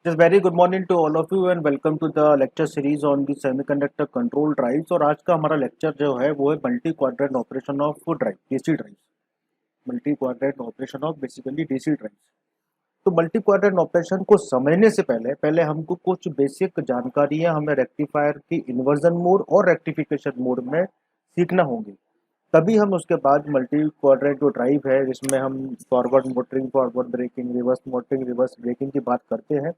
Just very good morning to all of you and welcome to the lecture series on the semiconductor control drives। और आज का हमारा lecture जो है वो है multi quadrant operation of drive, DC drive. Multi quadrant operation of basically DC drive. तो multi quadrant operation को समझने से पहले पहले हमको कुछ बेसिक जानकारियां हमें रेक्टिफायर की इन्वर्जन मोड और रेक्टिफिकेशन मोड में सीखना होंगी। तभी हम उसके बाद मल्टी क्वाड्रेंट जो ड्राइव है जिसमें हम forward motoring, forward braking, reverse motoring, reverse braking की बात करते हैं,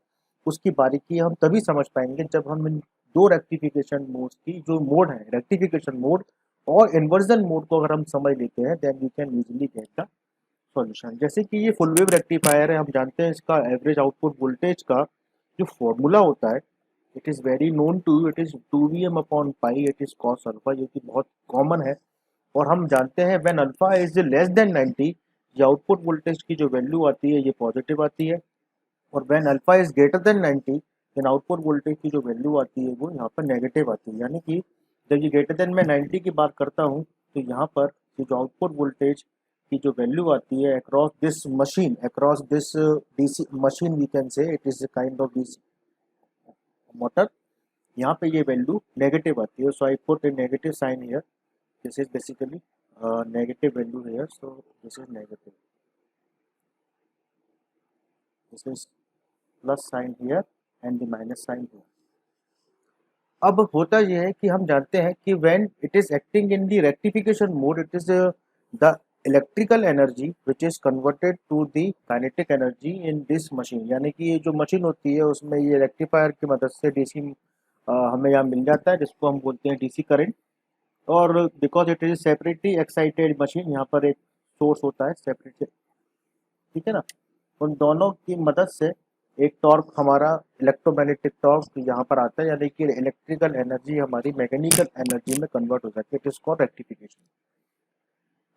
उसकी बारीकी हम तभी समझ पाएंगे जब हम इन दो रेक्टिफिकेशन मोड्स की जो मोड है, रेक्टिफिकेशन मोड और इन्वर्जन मोड को अगर हम समझ लेते हैं then we can easily get the solution. जैसे कि ये फुल वेव रेक्टिफायर है, हम जानते हैं इसका एवरेज आउटपुट वोल्टेज का जो फॉर्मूला होता है, it is very known to you, it is 2Vm upon pi, it is cos alpha, जो कि बहुत कॉमन है। और हम जानते हैं when alpha is less than 90, ये आउटपुट वोल्टेज की जो वैल्यू आती है ये पॉजिटिव आती है। और when alpha is greater than 90 then output voltage की जो वैल्यू आती है वो यहाँ पर नेगेटिव आती है। यानी कि जब ये ग्रेटर देन मैं 90 की बात करता हूँ तो यहाँ पर ये जो आउटपुट वोल्टेज की जो वैल्यू आती है across this machine, across this DC machine, we can say it is kind of DC motor, यहाँ पे ये वैल्यू नेगेटिव आती है। So I put a negative sign here, this is basically negative value here, so this is negative, this is plus sign here and the minus sign here। अब होता यह है कि हम जानते हैं कि when it is acting in the rectification mode, it is the electrical energy which is converted to the kinetic energy in this machine। यानी कि ये जो मशीन होती है उसमें ये रेक्टिफायर की मदद से डीसी हमें यहाँ मिल जाता है जिसको हम बोलते हैं डीसी करंट। और because it is separately excited machine, यहाँ पर एक सोर्स होता है सेपरेट, ठीक है ना, उन दोनों की मदद से एक टॉर्क, हमारा इलेक्ट्रोमैग्नेटिक टॉर्क यहाँ पर आता है, यानी कि इलेक्ट्रिकल एनर्जी हमारी मैकेनिकल एनर्जी में कन्वर्ट हो जाती है। It is called rectification.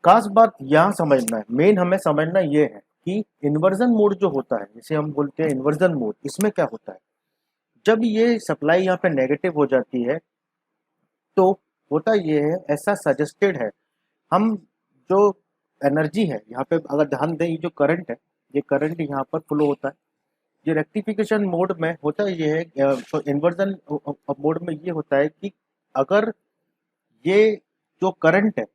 खास बात यहाँ समझना है, मेन हमें समझना ये है कि इन्वर्जन मोड जो होता है, जिसे हम बोलते हैं इन्वर्जन मोड, इसमें क्या होता है जब ये सप्लाई यहाँ पे नेगेटिव हो जाती है तो होता ये है, ऐसा सजेस्टेड है, हम जो एनर्जी है यहाँ पे अगर ध्यान दें, ये जो करंट है ये करंट यहाँ पर फ्लो होता है। ये रेक्टिफिकेशन मोड में होता ये है, तो इन्वर्जन मोड में ये होता है कि अगर ये जो करंट है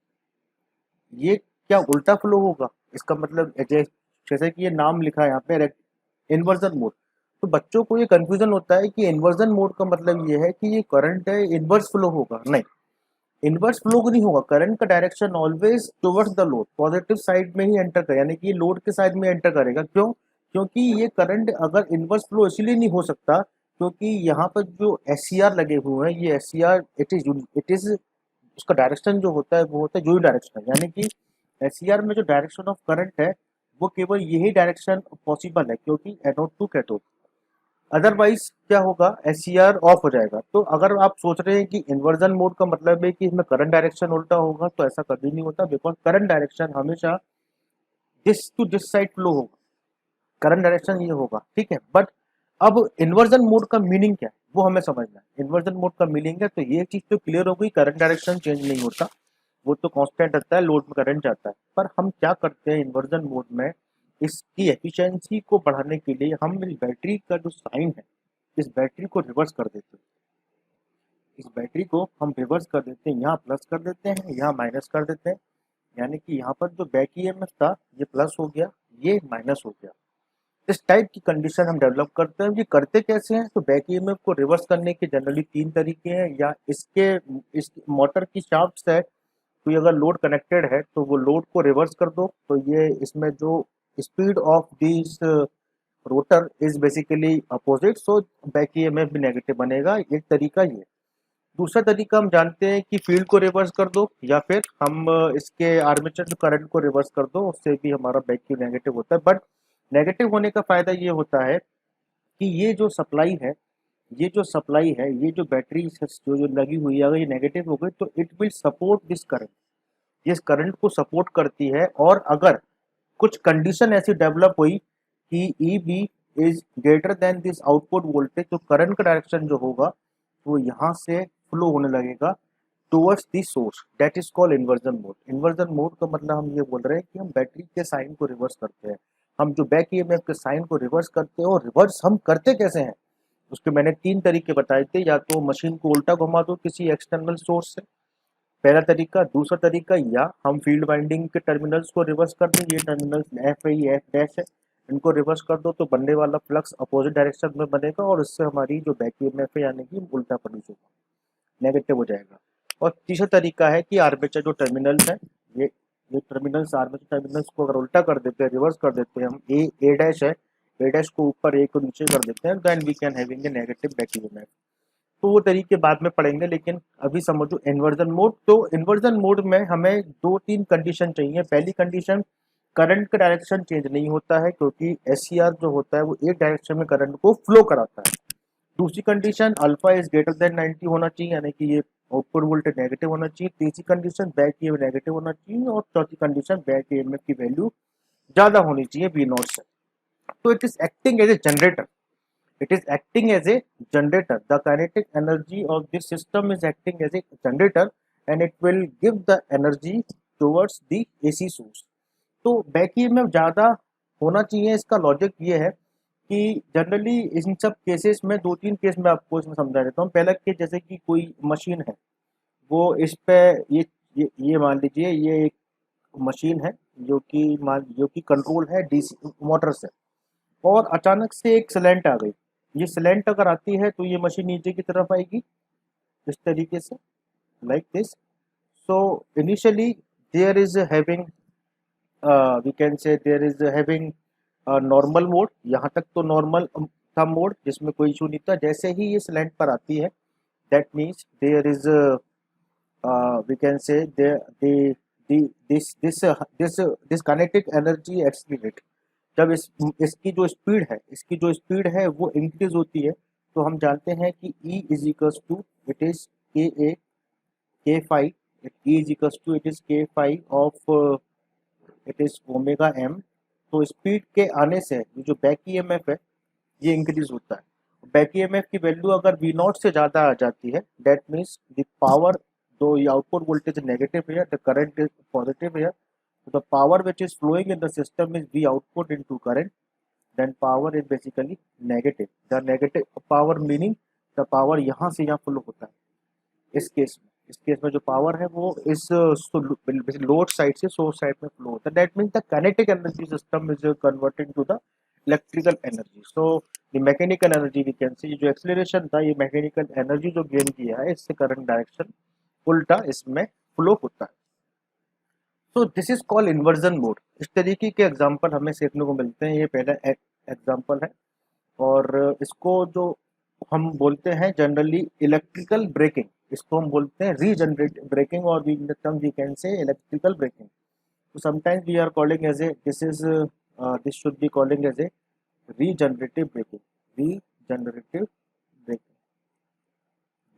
ये क्या उल्टा फ्लो होगा, इसका मतलब जैसे कि ये नाम लिखा है यहाँ पे इन्वर्जन मोड, तो बच्चों को ये कंफ्यूजन होता है कि इन्वर्जन मोड का मतलब ये है कि ये करंट है इन्वर्स फ्लो होगा। नहीं, इन्वर्स फ्लो नहीं होगा। करंट का direction always towards the load, positive side में ही एंटर करे, यानी कि ये लोड के साइड में एंटर करेगा। क्यों? क्योंकि ये करंट अगर इन्वर्स फ्लो इसलिए नहीं हो सकता क्योंकि यहाँ पर जो एस लगे हुए हैं, ये एस इट इज उसका डायरेक्शन जो होता है वो होता है यूनी डायरेक्शन, यानी कि एस में जो डायरेक्शन ऑफ करंट है वो केवल यही डायरेक्शन पॉसिबल है क्योंकि एनोड टू कैथोड। अदरवाइज क्या होगा, एस ऑफ हो जाएगा। तो अगर आप सोच रहे हैं कि इन्वर्जन मोड का मतलब है कि इसमें करंट डायरेक्शन उल्टा होगा, तो ऐसा कभी नहीं होता, बिकॉज करंट डायरेक्शन हमेशा this to this side flow होगा, करंट डायरेक्शन ये होगा, ठीक है। बट अब इन्वर्जन मोड का मीनिंग क्या है वो हमें समझना है। इन्वर्जन मोड का मीनिंग है, तो ये चीज तो क्लियर हो गई, करंट डायरेक्शन चेंज नहीं होता, वो तो कांस्टेंट रहता है, लोड में करंट जाता है। पर हम क्या करते हैं इन्वर्जन मोड में, इसकी एफिशिएंसी को बढ़ाने के लिए हम इस बैटरी का जो साइन है, इस बैटरी को रिवर्स कर देते हैं। इस बैटरी को हम रिवर्स कर देते हैं, यहाँ प्लस कर देते हैं, यहाँ माइनस कर देते हैं। यानी कि यहाँ पर जो बैक ईएमएफ था ये प्लस हो गया, ये माइनस हो गया। इस टाइप की कंडीशन हम डेवलप करते हैं। ये करते कैसे हैं, तो बैक ईएमएफ को रिवर्स करने के जनरली तीन तरीके हैं। या इस मोटर की शाफ्ट है, कोई अगर लोड कनेक्टेड है तो वो लोड को रिवर्स कर दो, तो ये इसमें जो speed of this rotor is basically opposite, so back EMF भी नेगेटिव बनेगा। एक तरीका ये। दूसरा तरीका हम जानते हैं कि फील्ड को रिवर्स कर दो, या फिर हम इसके आर्मेचर जो करंट को रिवर्स कर दो, उससे भी हमारा बैक की नेगेटिव होता है। बट नेगेटिव होने का फायदा ये होता है कि ये जो सप्लाई है, ये जो सप्लाई है, ये जो बैटरी जो लगी हुई है, अगर ये नेगेटिव हो गई तो it will support this current, ये इस करंट को सपोर्ट करती है। और अगर कुछ कंडीशन ऐसी डेवलप हुई कि E B is greater than this output voltage, तो करंट का डायरेक्शन जो होगा वो यहाँ से फ्लो होने लगेगा towards the source, that is called inversion mode. Inversion mode का मतलब हम ये बोल रहे हैं कि हम बैटरी के साइन को रिवर्स करते हैं। हम जो बैक ईएमएफ के साइन को रिवर्स करते हैं, और रिवर्स हम करते कैसे हैं उसके मैंने 3 तरीके बताए थे। या तो मशीन को उल्टा घुमा दो किसी एक्सटर्नल सोर्स से, पहला तरीका। दूसरा तरीका, या हम फील्ड वाइंडिंग के टर्मिनल्स को रिवर्स कर दें, ये टर्मिनल्स एफ है, ये एफ डैश है, इनको रिवर्स कर दो तो बनने वाला फ्लक्स अपोजिट डायरेक्शन में बनेगा, और इससे हमारी जो बैक ईएमएफ है यानी कि उल्टा प्रोड्यूस होगा, नेगेटिव हो जाएगा। और तीसरा तरीका है कि आर्मेचर जो टर्मिनल्स हैं, ये ये टर्मिनल्स, आर्मेचर टर्मिनल्स को अगर उल्टा कर देते हैं, रिवर्स कर देते हैं, हम ए डैश है, ए डैश को ऊपर, ए को नीचे कर देते हैं, then we can having a negative back EMF. तो वो तरीके बाद में पढ़ेंगे, लेकिन अभी समझो इन्वर्जन मोड। तो इन्वर्जन मोड में हमें 2-3 कंडीशन चाहिए। पहली कंडीशन, करंट का डायरेक्शन चेंज नहीं होता है, क्योंकि एससीआर जो होता है वो एक डायरेक्शन में करंट को फ्लो कराता है। दूसरी condition, alpha is greater than 90 होना चाहिए, यानी कि ये आउटपुट वोल्टेज नेगेटिव होना चाहिए। तीसरी कंडीशन, बैक ईएमएफ नेगेटिव होना चाहिए। और चौथी कंडीशन, बैक ईएमएफ की वैल्यू ज्यादा होनी चाहिए वी नॉट से। तो it is acting as a generator, it is acting as a generator. The kinetic energy of this system is acting as a generator, and it will give the energy towards the AC source. तो back EMF ज़्यादा होना चाहिए, इसका logic ये है कि generally in सब cases में 2-3 केस में आपको इसमें समझा देता हूँ। पहला केस, जैसे कि कोई मशीन है, वो इस पे ये मान लीजिए ये एक मशीन है जो कि कंट्रोल है डीसी मोटर से, और अचानक से एक स्लैंट आ गई। ये स्लैंट अगर आती है तो ये मशीन नीचे की तरफ आएगी इस तरीके से, like this. So initially there is having, we can say there is having normal mode. यहाँ तक तो नॉर्मल था मोड, जिसमें कोई इशू नहीं था। जैसे ही ये स्लैंट पर आती है, that means there is, we can say this kinetic energy accelerate. जब इसकी जो स्पीड है वो इंक्रीज होती है, तो हम जानते हैं कि E is equals to, it is K A K five, E is equals to, it is K five of, it is omega M. तो स्पीड के आने से ये जो बैक ईएमएफ है ये इंक्रीज होता है। बैक ईएमएफ की वैल्यू अगर वी नॉट से ज़्यादा आ जाती है, दैट मीन्स द पावर, जो ये आउटपुट वोल्टेज नेगेटिव है, द करंट इज पॉजिटिव है, तो the power which is flowing in the system is V output into current, then power is basically negative. The negative power meaning the power यहाँ से यहाँ flow होता है। इस case में जो पावर है वो इस लोड साइड से सोर्स साइड में फ्लो होता है। That means the kinetic energy system is converted to the electrical energy. So the mechanical energy we can see, जो एक्सेलरेशन था, ये मैकेनिकल एनर्जी जो गेन किया है, इससे करंट डायरेक्शन उल्टा इसमें फ्लो होता है। तो this is called inversion mode. इस तरीके के एग्जाम्पल हमें सीखने को मिलते हैं। ये पहला एग्जाम्पल है, और इसको जो हम बोलते हैं जनरली इलेक्ट्रिकल ब्रेकिंग, इसको हम बोलते हैं रीजनरेट ब्रेकिंग, और we can say electrical braking. तो sometimes we are calling as a, this should be calling as a regenerative braking, regenerative braking,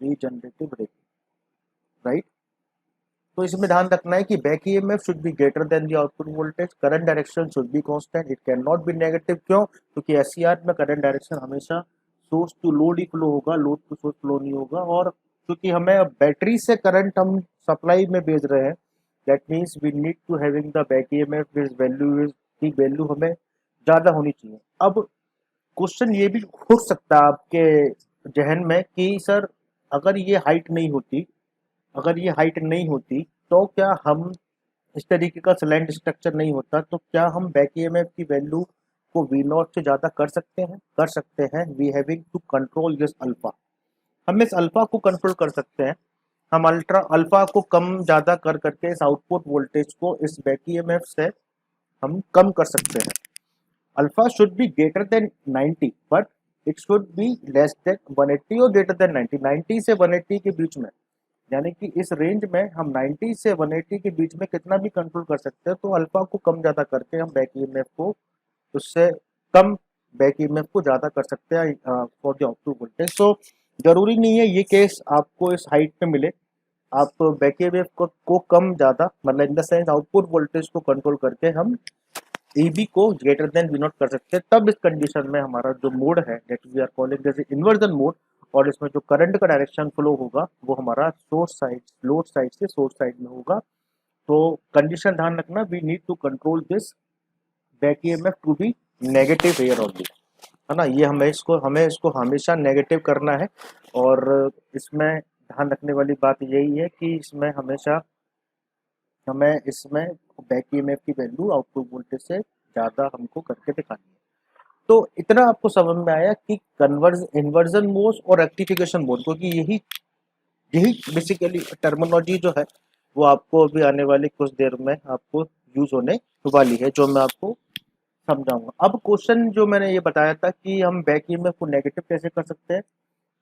regenerative braking, right. तो इसमें ध्यान रखना है कि back EMF should be greater than the output voltage, current direction should be constant, it can not be negative. क्यों? क्योंकि SCR में current direction हमेशा सोर्स टू लोड ही फ्लो होगा, लोड टू सोर्स फ्लो नहीं होगा। और क्योंकि हमें बैटरी से करंट हम सप्लाई में भेज रहे हैं, that means we need to having the back EMF is value, इज की वैल्यू हमें ज़्यादा होनी चाहिए। अब क्वेश्चन ये भी हो सकता है आपके जहन में कि सर, अगर ये हाइट नहीं होती, अगर ये हाइट नहीं होती, तो क्या हम इस तरीके का स्लैंट स्ट्रक्चर नहीं होता, तो क्या हम बैक ईएमएफ की वैल्यू को वी नॉट से ज़्यादा कर सकते हैं? कर सकते हैं। We having to control this alpha, हम इस अल्फा को कंट्रोल कर सकते हैं। हम अल्फा को कम ज़्यादा कर करके इस आउटपुट वोल्टेज को इस बैक ईएमएफ से हम कम कर सकते हैं। Alpha should be greater than 90, but it should be less than 180 और ग्रेटर देन 90, 90 से 180 के बीच में, यानी कि इस रेंज में हम 90 से 180 के बीच में कितना भी कंट्रोल कर सकते हैं। तो अल्फा को कम ज़्यादा करके हम बैक ईएमएफ को उससे कम, बैक ईएमएफ को ज़्यादा कर सकते हैं फॉर द आउटपुट वोल्टेज। सो जरूरी नहीं है ये केस आपको इस हाइट पे मिले, आप बैक ईएमएफ को कम ज़्यादा, मतलब in the sense output voltage को कंट्रोल करके हम ईबी को ग्रेटर देन वी नॉट कर सकते हैं। तब इस कंडीशन में हमारा जो मोड है, दैट वी आर कॉलिंग जैसे इन्वर्जन मोड, और इसमें जो करंट का डायरेक्शन फ्लो होगा वो हमारा सोर्स साइड, लोड साइड से सोर्स साइड में होगा। तो कंडीशन ध्यान रखना, we need to control this back EMF to be negative here only, है ना। ये हमें इसको हमेशा नेगेटिव करना है। और इसमें ध्यान रखने वाली बात यही है कि इसमें हमेशा हमें इसमें बैक ईएमएफ की वैल्यू आउटपुट वोल्टेज से ज़्यादा हमको करके दिखानी है। तो इतना आपको समझ में आया कि इन्वर्जन मोड और रेक्टिफिकेशन मोड, क्योंकि यही यही बेसिकली टर्मिनोलॉजी जो है वो आपको अभी आने वाली कुछ देर में आपको यूज होने वाली है, जो मैं आपको समझाऊंगा। अब क्वेश्चन जो मैंने ये बताया था कि हम बैक ईएमएफ को नेगेटिव कैसे कर सकते हैं,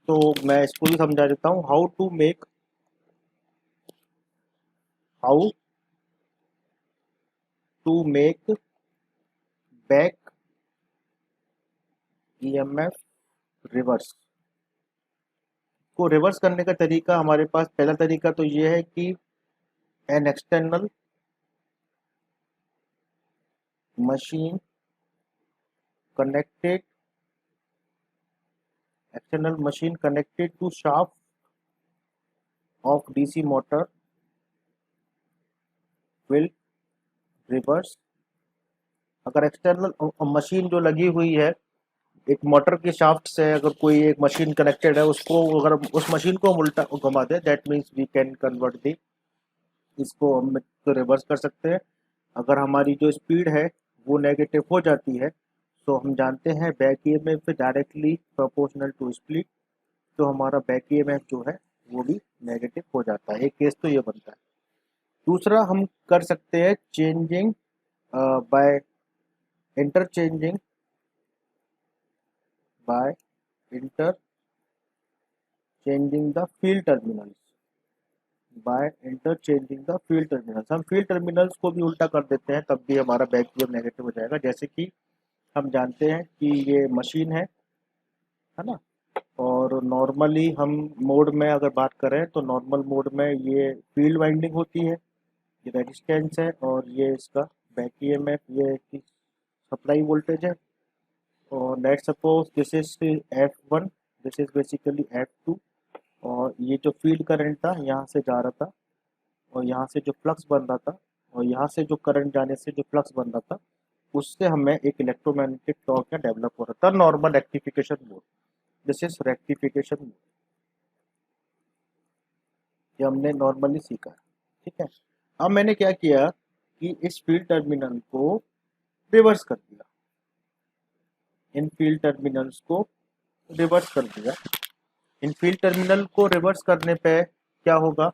तो मैं इसको भी समझा देता हूँ। How to make back EMF reverse. को रिवर्स करने का तरीका हमारे पास, पहला तरीका तो ये है कि an machine connected external machine connected to shaft of DC motor will reverse। अगर एक्सटर्नल मशीन जो लगी हुई है एक मोटर के शाफ्ट से, अगर कोई एक मशीन कनेक्टेड है, उसको अगर उस मशीन को हम उल्टा घुमा दे, that means we can convert the, इसको हम तो रिवर्स कर सकते हैं। अगर हमारी जो स्पीड है वो नेगेटिव हो जाती है, तो हम जानते हैं back EMF directly proportional to speed, तो हमारा बैक ईएमएफ जो है वो भी नेगेटिव हो जाता है। एक केस तो ये बनता है। दूसरा हम कर सकते हैं changing by interchanging by interchanging the field terminals. हम फील्ड टर्मिनल्स को भी उल्टा कर देते हैं, तब भी हमारा बैक ईएमएफ नेगेटिव हो जाएगा। जैसे कि हम जानते हैं कि ये मशीन है ना, और नॉर्मली हम मोड में अगर बात करें तो नॉर्मल मोड में ये फील्ड वाइंडिंग होती है, ये रेजिस्टेंस है, और ये इसका बैक ईएमएफ, ये इसकी सप्लाई वोल्टेज है। और let suppose this is F1, this is basically F2, और ये जो फील्ड करंट था यहाँ से जा रहा था, और यहाँ से जो फ्लक्स बन रहा था, और यहाँ से जो करंट जाने से जो फ्लक्स बन रहा था, उससे हमें एक इलेक्ट्रोमैग्नेटिक टॉर्क डेवलप हो रहा था, normal rectification mode. This is rectification mode, ये हमने नॉर्मली सीखा, ठीक है। अब मैंने क्या किया कि इस फील्ड टर्मिनल को रिवर्स कर दिया, इन फील्ड टर्मिनल्स को रिवर्स कर दिया। इन फील्ड टर्मिनल को रिवर्स करने पे क्या होगा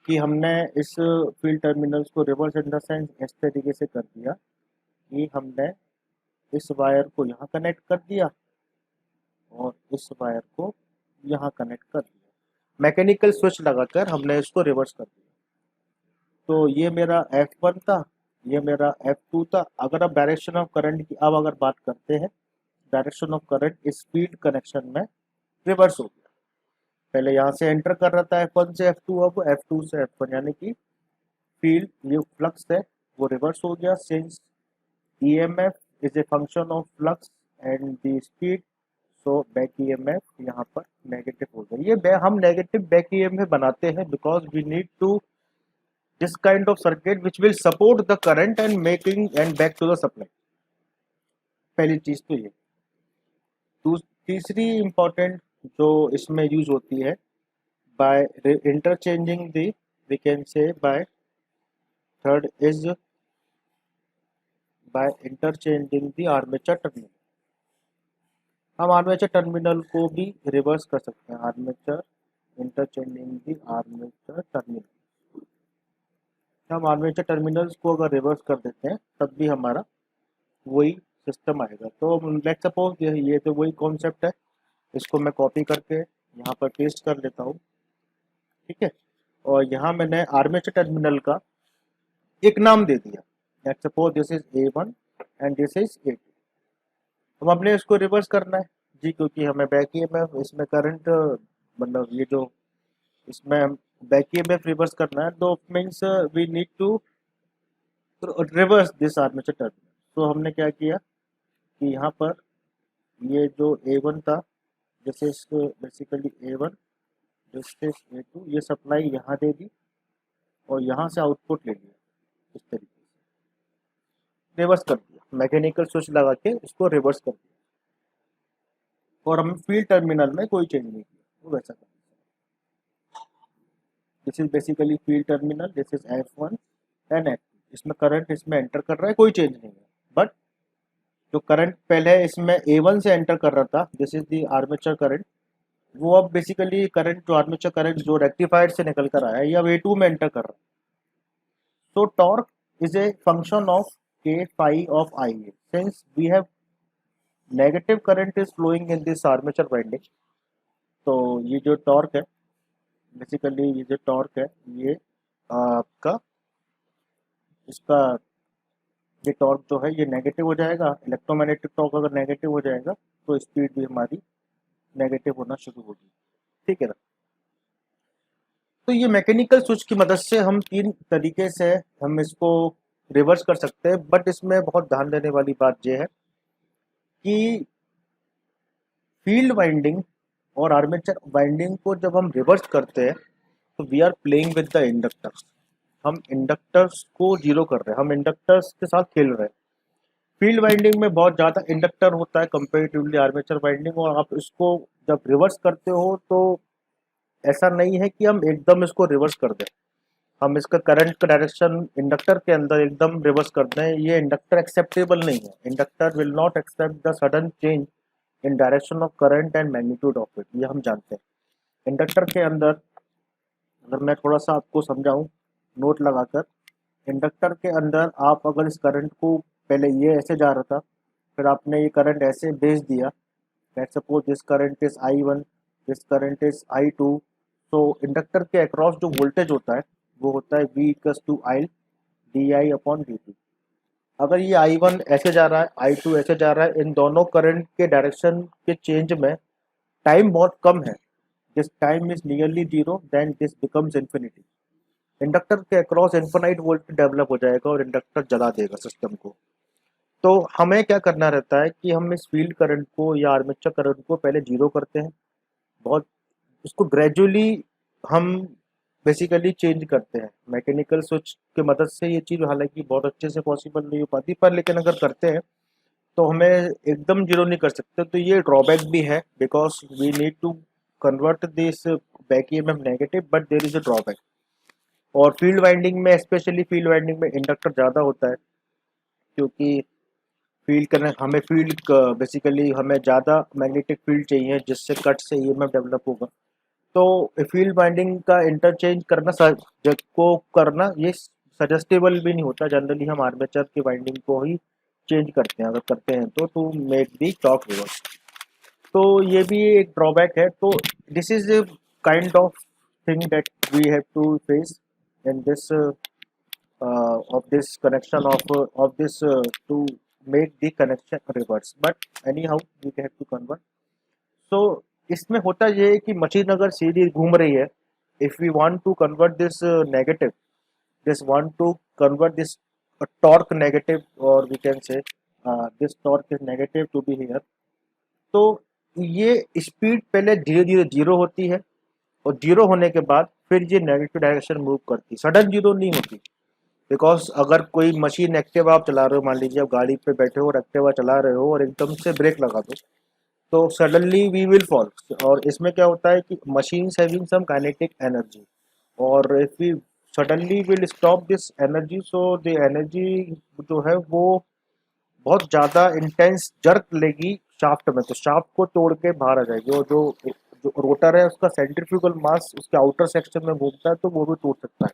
कि हमने इस फील्ड टर्मिनल्स को रिवर्स इन द सेंस इस तरीके से कर दिया कि हमने इस वायर को यहाँ कनेक्ट कर दिया और इस वायर को यहाँ कनेक्ट कर दिया, मैकेनिकल स्विच लगाकर हमने इसको रिवर्स कर दिया। तो ये मेरा F1 था, ये मेरा F2 था। अगर आप डायरेक्शन ऑफ करंट की अब अगर बात करते हैं, डायरेक्शन ऑफ करंट इस फील्ड कनेक्शन में रिवर्स हो गया। पहले यहाँ से एंटर कर रहा था F1 से F2, अब F2 से F1, यानी कि फील्ड ये फ्लक्स है वो रिवर्स हो गया, since EMF is a function of flux and the speed, so back EMF यहाँ पर नेगेटिव हो गया। ये हम नेगेटिव बैक ईएमएफ बनाते हैं because we need to this kind of circuit which will support the current and making and back to the supply. पहली चीज तो ये। तीसरी इंपॉर्टेंट जो इसमें यूज होती है, by interchanging the, we can say by third is by interchanging the armature terminal. हम आर्मेचर टर्मिनल को भी रिवर्स कर सकते हैं, armature interchanging the armature terminal. हम आर्मेचर टर्मिनल्स को अगर रिवर्स कर देते हैं तब भी हमारा वही सिस्टम आएगा। तो लेट्स सपोज ये तो वही कॉन्सेप्ट है, इसको मैं कॉपी करके यहाँ पर पेस्ट कर लेता हूँ, ठीक है। और यहाँ मैंने आर्मेचर टर्मिनल का एक नाम दे दिया, let's suppose this is A1 and this is A2। अब हमने इसको रिवर्स करना है जी, क्योंकि हमें बैक ईएमएफ इसमें करंट, मतलब ये जो इसमें बैक ईएमएफ रिवर्स करना है, तो means we need to reverse this armature terminal. तो हमने क्या किया कि यहाँ पर ये जो A1 था, this is basically A1, this is A2, ये सप्लाई यहाँ दे दी और यहाँ से आउटपुट ले लिया, इस तरीके से रिवर्स कर दिया। मैकेनिकल स्विच लगा के इसको रिवर्स कर दिया और हम फील्ड टर्मिनल में कोई चेंज नहीं किया, वो वैसा कर। This is basically field terminal, this is F1 and F2। इसमें करंट इसमें एंटर कर रहा है, कोई चेंज नहीं है, बट जो करंट पहले इसमें A1 से एंटर कर रहा था, this is the armature current, वो अब बेसिकली करंट जो आर्मेचर करंट जो रेक्टिफायर से निकल कर आया है, ये अब A2 में एंटर कर रहा है। So torque is a function of K phi of Ia. Since we have negative current is flowing in this armature winding, तो ये जो टॉर्क है बेसिकली ये जो टॉर्क है ये आपका इसका ये टॉर्क जो है ये नेगेटिव हो जाएगा। इलेक्ट्रोमैग्नेटिक टॉर्क अगर नेगेटिव हो जाएगा तो स्पीड भी हमारी नेगेटिव होना शुरू होगी, ठीक है ना। तो ये मैकेनिकल स्विच की मदद से हम तीन तरीके से हम इसको रिवर्स कर सकते हैं, बट इसमें बहुत ध्यान देने वाली बात यह है कि फील्ड वाइंडिंग और आर्मेचर वाइंडिंग को जब हम रिवर्स करते हैं तो we are playing with the inductors. हम इंडक्टर्स को जीरो कर रहे हैं, हम इंडक्टर्स के साथ खेल रहे हैं। फील्ड वाइंडिंग में बहुत ज़्यादा इंडक्टर होता है कंपेरेटिवली आर्मेचर वाइंडिंग, और आप इसको जब रिवर्स करते हो तो ऐसा नहीं है कि हम एकदम इसको रिवर्स कर दें, हम इसका करंट का डायरेक्शन इंडक्टर के अंदर एकदम रिवर्स कर दें, ये इंडक्टर एक्सेप्टेबल नहीं है। Inductor will not accept the sudden change in direction of current and magnitude of it, ये हम जानते हैं। इंडक्टर के अंदर अगर मैं थोड़ा सा आपको समझाऊं नोट लगाकर, इंडक्टर के अंदर आप अगर इस करंट को पहले ये ऐसे जा रहा था, फिर आपने ये करंट ऐसे भेज दिया, let's suppose this current is I1, this current is I2, तो इंडक्टर के अक्रॉस जो वोल्टेज होता है वो होता है V equals to I di/dt। अगर ये I1 ऐसे जा रहा है, I2 ऐसे जा रहा है, इन दोनों करंट के डायरेक्शन के चेंज में टाइम बहुत कम है, this time is nearly zero, then this becomes infinity. Inductor के अक्रॉस इन्फिनाइट वोल्टेज डेवलप हो जाएगा और इंडक्टर जला देगा सिस्टम को। तो हमें क्या करना रहता है कि हम इस फील्ड करंट को या आर्मेचर करंट को पहले जीरो करते हैं, बहुत इसको ग्रेजुअली हम बेसिकली चेंज करते हैं मैकेनिकल स्विच की मदद से। ये चीज़ हालांकि बहुत अच्छे से पॉसिबल नहीं हो पाती, पर लेकिन अगर करते हैं तो हमें एकदम जीरो नहीं कर सकते, तो ये ड्रॉबैक भी है, because we need to convert this back EMF negative, but there is a drawback. और फील्ड वाइंडिंग में स्पेशली फील्ड वाइंडिंग में इंडक्टर ज़्यादा होता है, क्योंकि फील्ड करने हमें फील्ड बेसिकली हमें ज़्यादा मैग्नेटिक फील्ड चाहिए जिससे कट से ईएमएफ डेवलप होगा। तो फील्ड बाइंडिंग का इंटरचेंज करना को करना ये सजेस्टेबल भी नहीं होता। जनरली हम आर्मेचर की बाइंडिंग को ही चेंज करते हैं अगर करते हैं तो to make the torque reverse. तो ये भी एक ड्रॉबैक है। तो this is a kind of thing that we have to face in this of this connection of this to make the connection reverse, but anyhow we have to convert। so इसमें होता ये है कि machine अगर सीधी घूम रही है, if we want to convert this negative, this want to convert this torque negative, और we can say this torque is negative to be here. तो ये स्पीड पहले धीरे धीरे जीरो होती है, और जीरो होने के बाद फिर ये नेगेटिव डायरेक्शन मूव करती है, सडन जीरो नहीं होती। बिकॉज अगर कोई मशीन एक्टिवा आप चला रहे हो, मान लीजिए आप गाड़ी पे बैठे हो और एक्टिवा चला रहे हो और एकदम से ब्रेक लगा दो, तो सडनली वी विल फॉल। और इसमें क्या होता है कि machine having some kinetic energy, और if we suddenly will stop this energy, so the energy जो है वो बहुत ज़्यादा इंटेंस जर्क लेगी शाफ्ट में, तो शाफ्ट को तोड़ के बाहर आ जाएगी, और जो जो रोटर है उसका सेंट्रीफ्यूगल मास उसके आउटर सेक्शन में घूमता है, तो वो भी टूट सकता है।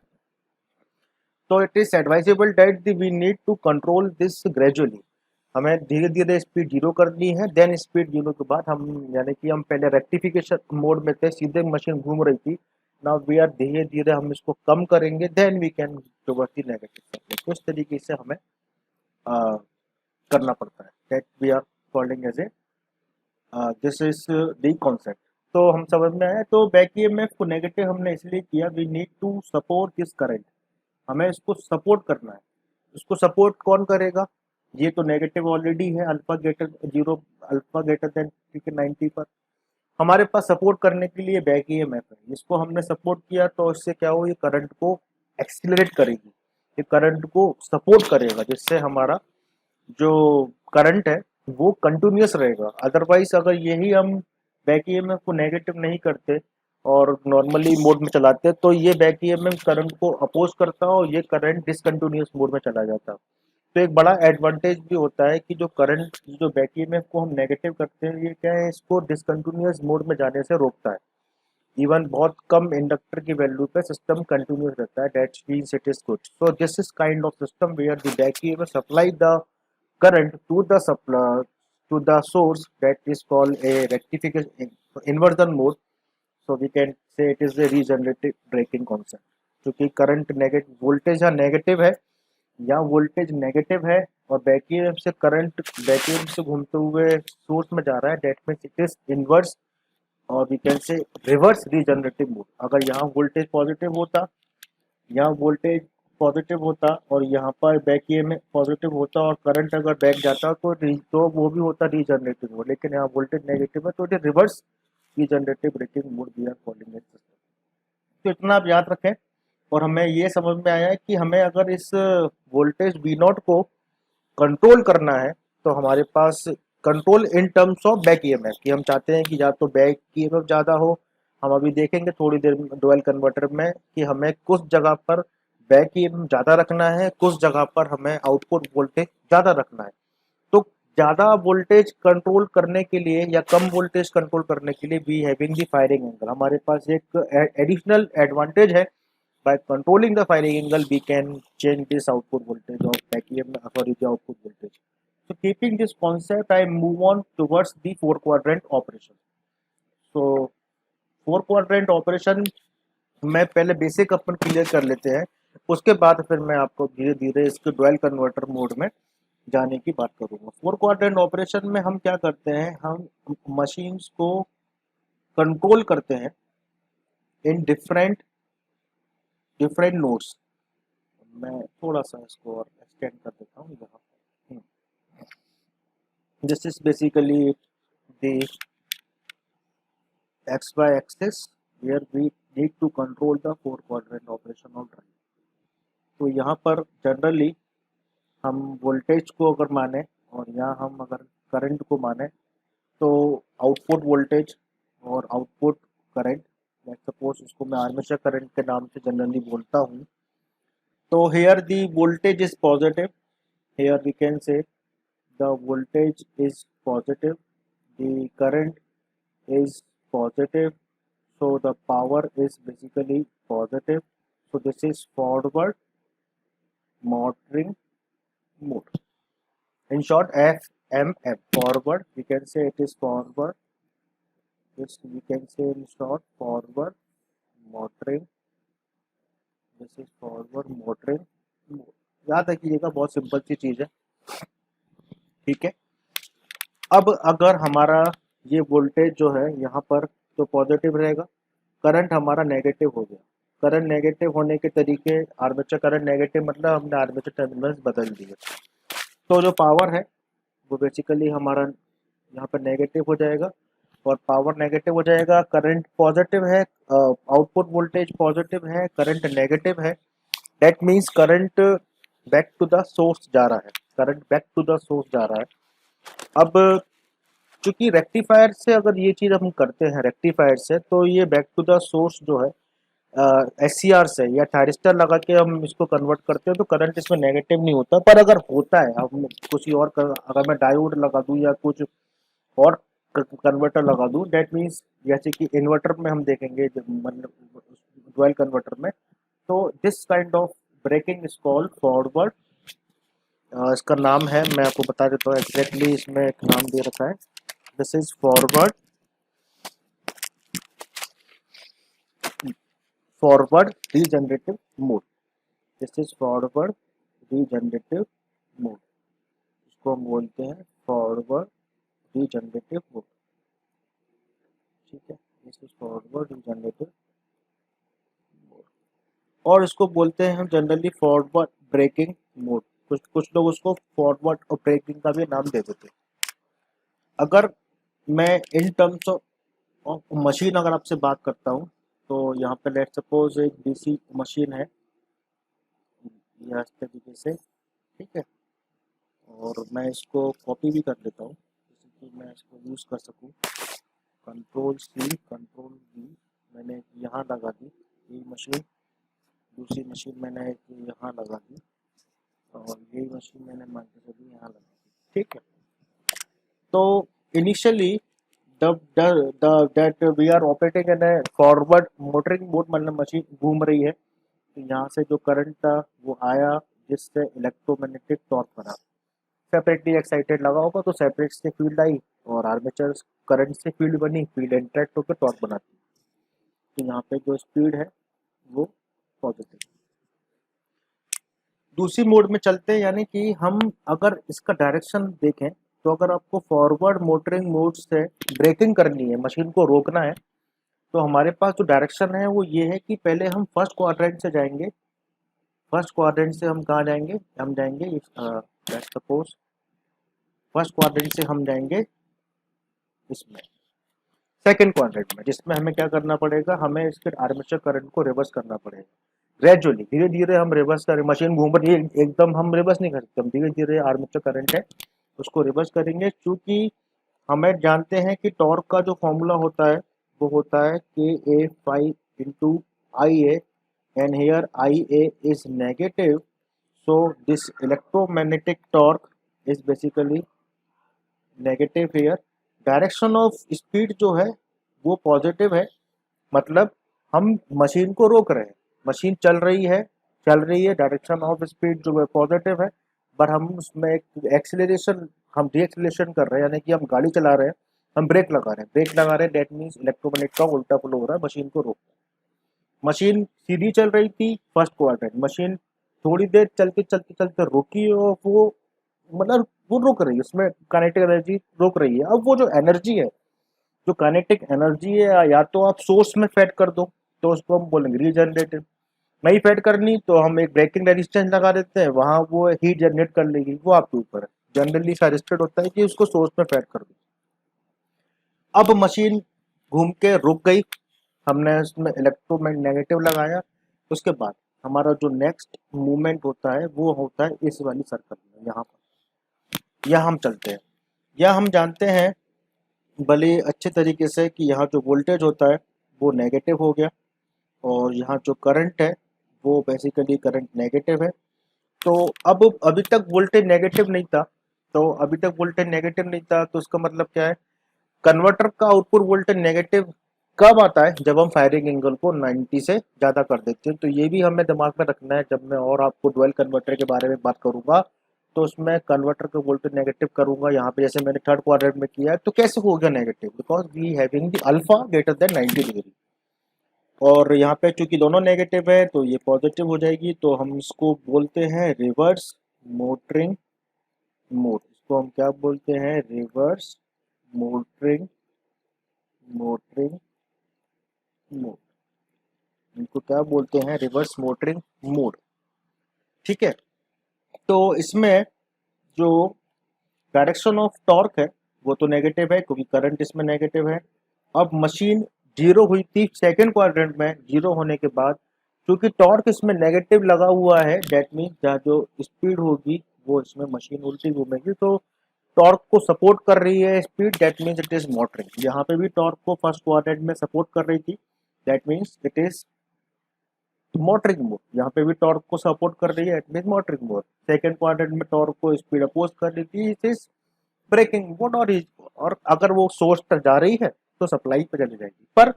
तो it is advisable that we need to control this gradually. हमें धीरे धीरे स्पीड जीरो करनी है, देन स्पीड जीरो के बाद हम, यानी कि हम पहले रेक्टिफिकेशन मोड में थे, सीधे मशीन घूम रही थी, नाउ वी आर धीरे धीरे हम इसको कम करेंगे, then we can towards the negative side. तो इस तरीके से हमें करना पड़ता है, that we are calling as a this is the concept. तो हम समझ में आया। तो बैक ईएमएफ को नेगेटिव हमने इसलिए किया, we need to support this current, हमें इसको सपोर्ट करना है। इसको सपोर्ट कौन करेगा? ये तो नेगेटिव ऑलरेडी है, alpha greater zero, alpha greater then ठीक है 90 पर। हमारे पास सपोर्ट करने के लिए बैक ईएमएफ है, इसको हमने सपोर्ट किया तो इससे क्या हो, ये करंट को एक्सीलरेट करेगी, ये करंट को सपोर्ट करेगा, जिससे हमारा जो करंट है वो कंटिन्यूअस रहेगा। अदरवाइज अगर यही हम बैक ईएमएफ को नेगेटिव नहीं करते और नॉर्मली मोड में चलाते तो ये बैक ईएमएफ करंट को अपोज करता और ये करंट डिसकंटिन्यूअस मोड में चला जाता। तो एक बड़ा एडवांटेज भी होता है कि जो करंट जो बैक ईएमएफ को हम नेगेटिव करते हैं ये क्या है, इसको डिसकंटिन्यूअस मोड में जाने से रोकता है। इवन बहुत कम इंडक्टर की वैल्यू पे सिस्टम कंटिन्यूअस रहता है, that means it is good. So this is kind of system where the back EMF supply the current to the supply to the source, that is called a rectification inversion mode. So we can say it is a regenerative braking concept। क्योंकि current negative voltage यहाँ negative है, यहाँ voltage negative है और back EMF से current back EMF से घूमते हुए सोर्स में जा रहा है, that means it is inverse और we can say reverse regenerative mode. अगर यहाँ वोल्टेज पॉजिटिव होता, यहाँ वोल्टेज पॉजिटिव होता और यहाँ पर बैक ईएमएफ पॉजिटिव होता और करंट अगर बैक जाता तो वो भी होता रीजनरेटिव मोड, लेकिन यहाँ वोल्टेज नेगेटिव है तो it is reverse regenerative braking mode we are calling it system. तो इतना आप याद रखें। और हमें ये समझ में आया है कि हमें अगर इस वोल्टेज वी नॉट को कंट्रोल करना है तो हमारे पास control in terms of back EMF कि हम चाहते हैं कि या तो बैक ईएमएफ ज़्यादा हो। हम अभी देखेंगे थोड़ी देर में डुअल कन्वर्टर में कि हमें कुछ जगह पर बैक ईएमएफ ज़्यादा रखना है, कुछ जगह पर हमें आउटपुट वोल्टेज ज़्यादा रखना है। तो ज़्यादा वोल्टेज कंट्रोल करने के लिए या कम वोल्टेज कंट्रोल करने के लिए we having the firing angle, हमारे पास एक एडिशनल एडवांटेज है। by controlling the firing angle we can change this output voltage of back EMF sorry the output voltage। so keeping this concept I move on towards the four quadrant operation। so four quadrant operation मैं पहले basic अपन clear कर लेते हैं, उसके बाद फिर मैं आपको धीरे धीरे इसके डुअल कन्वर्टर मोड में जाने की बात करूंगा। फोर क्वाड्रेंट ऑपरेशन में हम क्या करते हैं, हम मशीन्स को कंट्रोल करते हैं इन डिफरेंट डिफरेंट नोड्स। मैं थोड़ा सा इसको और एक्सटेंड कर देता हूँ यहाँ। This is basically the XY axis where we need to control the four quadrant operation of drive। तो यहाँ पर जनरली हम वोल्टेज को अगर माने और यहाँ हम अगर करंट को माने तो आउटपुट वोल्टेज और आउटपुट करंट, लाइक सपोज उसको मैं आर्मेचर करंट के नाम से जनरली बोलता हूँ। तो here the voltage is positive, here we can say the voltage is positive, the current is positive, so the power is basically positive। so this is forward motoring mode, in short FMM, forward we can say it is forward, this we can say in short forward motoring, this is forward motoring mode। याद रखिएगा बहुत simple सी चीज़ है, ठीक है। अब अगर हमारा ये वोल्टेज जो है यहाँ पर तो पॉजिटिव रहेगा, करंट हमारा नेगेटिव हो गया। करंट नेगेटिव होने के तरीके, आर्मेचर करंट नेगेटिव मतलब हमने आर्मेचर टर्मिनल्स बदल दिए, तो जो पावर है वो बेसिकली हमारा यहाँ पर नेगेटिव हो जाएगा और पावर नेगेटिव हो जाएगा। करंट पॉजिटिव है, आउटपुट वोल्टेज पॉजिटिव है, करंट नेगेटिव है, that means current back to the source जा रहा है, current back to the source जा रहा है। अब चूंकि रेक्टिफायर से अगर ये चीज़ हम करते हैं रेक्टिफायर से, तो ये बैक टू द सोर्स जो है SCR से या थायरिस्टर लगा के हम इसको कन्वर्ट करते हैं तो करंट इसमें नेगेटिव नहीं होता। पर अगर होता है, अब कुछ और अगर मैं डायोड लगा दूं या कुछ और कन्वर्टर लगा दूं, दैट मीन्स जैसे कि इन्वर्टर में हम देखेंगे डुअल कन्वर्टर में, तो this kind of braking is called forward. इसका नाम है, मैं आपको बता देता हूँ एग्जैक्टली, इसमें एक नाम दे रखा है, this is forward regenerative mode, this is forward regenerative mode, इसको हम बोलते हैं फॉरवर्ड रीजनरेटिव मोड, ठीक है। This is forward regenerative mode और इसको बोलते हैं हम जनरली फॉरवर्ड ब्रेकिंग मोड। कुछ कुछ लोग उसको फॉरवर्ड और ब्रेकिंग का भी नाम दे देते हैं। अगर मैं इन टर्म्स ऑफ मशीन अगर आपसे बात करता हूँ तो यहाँ पे लेट सपोज एक DC मशीन है या इस तरीके से, ठीक है। और मैं इसको कॉपी भी कर लेता हूँ जैसे कि मैं इसको यूज़ कर सकूँ। कंट्रोल C कंट्रोल V मैंने यहाँ लगा दी ये मशीन, दूसरी मशीन मैंने एक यहाँ लगा दी और यही मशीन मैंने मान के चलिए यहाँ लगा दी। ठीक है, तो initially that we are operating in a forward motoring mode, मतलब मशीन घूम रही है, तो यहाँ से जो करंट था वो आया जिससे इलेक्ट्रोमैग्नेटिक टॉर्क बना। सेपरेटली एक्साइटेड लगा होगा तो सेपरेट से फील्ड आई और आर्मेचर करंट से फील्ड बनी, फील्ड इंटरेक्ट होकर टॉर्क बनाती है। तो यहाँ पे जो स्पीड है वो पॉजिटिव। दूसरी मोड में चलते हैं, यानी कि हम अगर इसका डायरेक्शन देखें तो अगर आपको फॉरवर्ड मोटरिंग मोड से ब्रेकिंग करनी है, मशीन को रोकना है, तो हमारे पास जो डायरेक्शन है वो ये है कि पहले हम फर्स्ट क्वाड्रेंट से जाएंगे। फर्स्ट क्वाड्रेंट से हम कहाँ जाएंगे, हम जाएंगे लेट्स सपोज फर्स्ट क्वाड्रेंट से हम जाएंगे इसमें सेकंड क्वाड्रेंट में, जिसमें हमें क्या करना पड़ेगा, हमें इसके आर्मेचर करंट को रिवर्स करना पड़ेगा। ग्रेजुअली धीरे धीरे हम रिवर्स करें, मशीन घूम रही है एकदम हम रिवर्स नहीं कर सकते, हम धीरे धीरे आर्मेचर करंट है उसको रिवर्स करेंगे, क्योंकि हमें जानते हैं कि टॉर्क का जो फॉर्मूला होता है वो होता है KA5 × IA, and here IA is negative, so this electromagnetic torque is basically negative here। Direction of speed जो है वो पॉजिटिव है, मतलब हम मशीन को रोक रहे हैं, मशीन चल रही है, डायरेक्शन ऑफ स्पीड जो है पॉजिटिव है, पर हम उसमें एक एक्सीलरेशन, हम डीएक्सीलरेशन कर रहे हैं, यानी कि हम गाड़ी चला रहे हैं, हम ब्रेक लगा रहे हैं, दैट मीन्स इलेक्ट्रोमैग्नेट का उल्टा फ्लो हो रहा है, मशीन को रोक। मशीन सीधी चल रही थी फर्स्ट क्वाड्रेंट, मशीन थोड़ी देर चलते चलते चलते रुकी और वो मतलब वो रुक रही है, उसमें काइनेटिक एनर्जी रोक रही है। अब वो जो एनर्जी है, जो काइनेटिक एनर्जी है, या तो आप सोर्स में फेड कर दो तो उसको हम बोलेंगे रीजनरेटिव, नहीं फेड करनी तो हम एक ब्रेकिंग रेजिस्टेंस लगा देते हैं, वहां वो हीट जनरेट कर लेगी, वो आपके ऊपर है। जनरली सजेस्टेड होता है कि उसको सोर्स में फेड कर दो। अब मशीन घूम के रुक गई, हमने उसमें इलेक्ट्रोमैग्नेटिव लगाया, उसके बाद हमारा जो नेक्स्ट मूवमेंट होता है वो होता है इस वाली सर्कल में, यहाँ पर यह हम चलते हैं। यह हम जानते हैं भले अच्छे तरीके से कि यहाँ जो वोल्टेज होता है वो नेगेटिव हो गया और यहाँ जो करंट है वो बेसिकली करंट नेगेटिव है। तो अब अभी तक वोल्टेज नेगेटिव नहीं था, तो उसका मतलब क्या है, कन्वर्टर का आउटपुट वोल्टेज नेगेटिव कब आता है, जब हम फायरिंग एंगल को 90 से ज़्यादा कर देते हैं। तो ये भी हमें दिमाग में रखना है, जब मैं और आपको डुअल कन्वर्टर के बारे में बात करूंगा तो उसमें कन्वर्टर का वोल्टेज नेगेटिव करूंगा। यहाँ पे जैसे मैंने थर्ड क्वाड्रेंट में किया है, तो कैसे हो गया negative, because we having the alpha greater than 90 degree, और यहाँ पे चूंकि दोनों नेगेटिव है तो ये पॉजिटिव हो जाएगी, तो हम इसको बोलते हैं रिवर्स मोटरिंग मोड। इसको हम क्या बोलते हैं, रिवर्स मोटरिंग मोटरिंग मोड, इनको क्या बोलते हैं, रिवर्स मोटरिंग मोड। ठीक है, तो इसमें जो डायरेक्शन ऑफ टॉर्क है वो तो नेगेटिव है क्योंकि करंट इसमें नेगेटिव है। अब मशीन जीरो हुई थी सेकेंड क्वाड्रेंट में, जीरो होने के बाद क्योंकि टॉर्क इसमें नेगेटिव लगा हुआ है, डेट मीन्स जहाँ जो स्पीड होगी वो इसमें मशीन उल्टी घूमेगी, तो टॉर्क को सपोर्ट कर रही है speed, that means it is motoring. यहाँ पे भी टॉर्क को फर्स्ट क्वाड्रेंट में सपोर्ट कर रही थी, that means it is motoring mode. यहाँ पे भी टॉर्क को सपोर्ट कर रही है, it mean motoring mode. Second quadrant में टॉर्क को स्पीड अपोज कर रही थी, इट इज ब्रेकिंग मोड। और अगर वो सोर्स तक जा रही है तो सप्लाई पे चली जाएगी, पर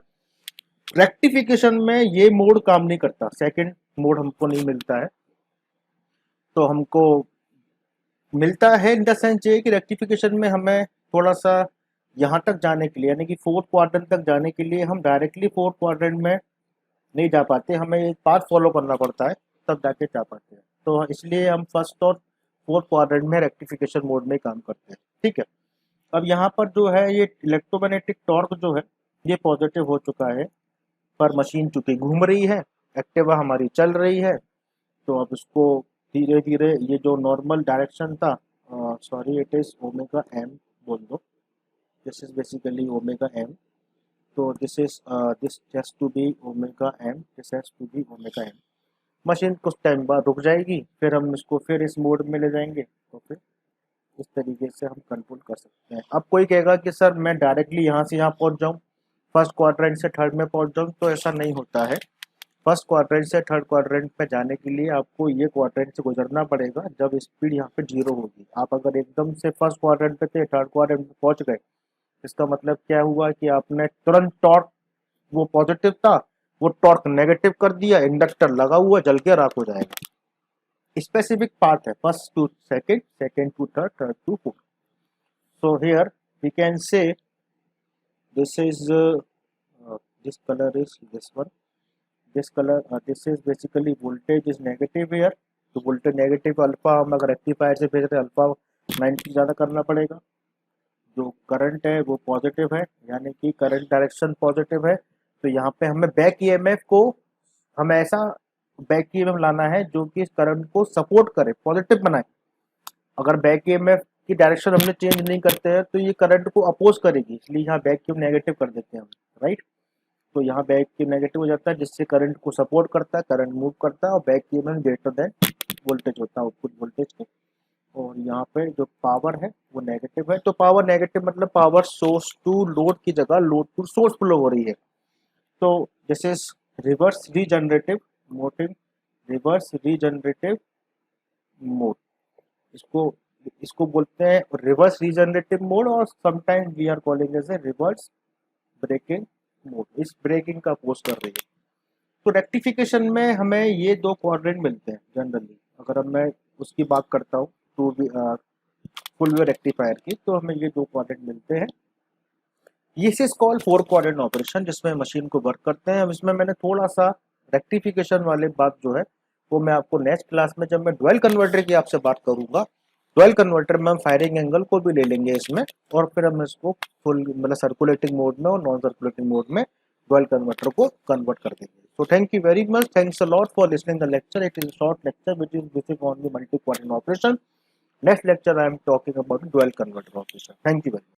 रेक्टिफिकेशन में ये मोड काम नहीं करता, सेकंड मोड हमको नहीं मिलता है। तो हमको मिलता है इन द सेंस ये कि रेक्टिफिकेशन में हमें थोड़ा सा यहाँ तक जाने के लिए, यानी कि फोर्थ क्वाड्रेंट तक जाने के लिए हम डायरेक्टली फोर्थ क्वाड्रेंट में नहीं जा पाते, हमें एक पाथ फॉलो करना पड़ता है तब जाके जा पाते हैं। तो इसलिए हम फर्स्ट और फोर्थ क्वाड्रेंट में रेक्टिफिकेशन मोड में काम करते हैं। ठीक है, अब यहाँ पर जो है ये इलेक्ट्रोमैग्नेटिक टॉर्क जो है ये पॉजिटिव हो चुका है, पर मशीन चूंकि घूम रही है, एक्टिवा हमारी चल रही है, तो अब इसको धीरे धीरे ये जो नॉर्मल डायरेक्शन था, sorry it is omega M बोल दो, this is basically omega M, तो this has to be omega M, this has to be omega M. Machine कुछ टाइम बाद रुक जाएगी, फिर हम इसको फिर इस मोड में ले जाएंगे, ओके। इस तरीके से हम कंट्रोल कर सकते हैं। अब कोई कहेगा कि सर मैं डायरेक्टली यहाँ से यहाँ पहुँच जाऊँ, फर्स्ट क्वाड्रेंट से थर्ड में पहुँच जाऊँ, तो ऐसा नहीं होता है। फर्स्ट क्वाड्रेंट से थर्ड क्वाड्रेंट में जाने के लिए आपको ये क्वाड्रेंट से गुजरना पड़ेगा जब स्पीड यहाँ पे 0 होगी। आप अगर एकदम से फर्स्ट क्वाड्रेंट पे थे, थर्ड क्वाड्रेंट में पहुँच गए, इसका मतलब क्या हुआ कि आपने तुरंत टॉर्क, वो पॉजिटिव था, वो टॉर्क नेगेटिव कर दिया, इंडक्टर लगा हुआ जल के राख हो जाएगा। स्पेसिफिक पाथ है, first to second, second to third, third to fourth. So here we can say this is this color is this one. This color this is basically voltage is negative here. तो voltage negative alpha हम अगर rectifier से भेज रहे हैं alpha 90 ज़्यादा करना पड़ेगा। जो करंट है वो पॉजिटिव है, यानी कि करंट डायरेक्शन पॉजिटिव है। तो यहाँ पे हमें बैक ईएमएफ को हमें ऐसा बैक ईएमएफ लाना है जो कि इस करंट को सपोर्ट करे, पॉजिटिव बनाए। अगर बैक ईएमएफ की डायरेक्शन हमने चेंज नहीं करते हैं तो ये करंट को अपोज करेगी, इसलिए यहाँ बैक ईएमएफ नेगेटिव कर देते हैं हम, राइट। तो यहाँ बैक ईएमएफ नेगेटिव हो जाता है, जिससे करंट को सपोर्ट करता है, करंट मूव करता है, और back EMF greater than voltage होता है आउटपुट वोल्टेज के। और यहाँ पे जो पावर है वो नेगेटिव है। तो पावर नेगेटिव मतलब पावर सोर्स टू लोड की जगह लोड टू सोर्स फ्लो हो रही है। तो जैसे reverse regenerative motive, reverse regenerative mode, इसको इसको बोलते हैं रिवर्स रीजनरेटिव मोड, और sometime we are calling as a reverse braking mode. इस ब्रेकिंग का अपोज कर रही है। तो रेक्टिफिकेशन में हमें ये दो क्वाड्रेंट मिलते हैं जनरली। अगर अब मैं उसकी बात करता हूँ टू फुल वेव रेक्टिफायर की, तो हमें ये दो क्वाड्रेंट मिलते हैं। ये इज कॉल 4 क्वाड्रेंट ऑपरेशन, जिसमें मशीन को वर्क करते हैं। अब इसमें मैंने थोड़ा सा रेक्टिफिकेशन वाले बात जो है वो मैं आपको नेक्स्ट क्लास में, जब मैं डुअल कन्वर्टर की आपसे बात करूंगा, डुअल कन्वर्टर में हम फायरिंग एंगल को भी ले लेंगे इसमें, और फिर हम इसको फुल मतलब सर्कुलेटिंग मोड में और नॉन सर्कुलेटिंग मोड में डुअल कन्वर्टर को कन्वर्ट कर देंगे। So thank you very much. Thanks a lot for listening the lecture. It is a short lecture which is basic on the multi-quadrant operation. Next lecture I am talking about dual converter operation. Thank you very much.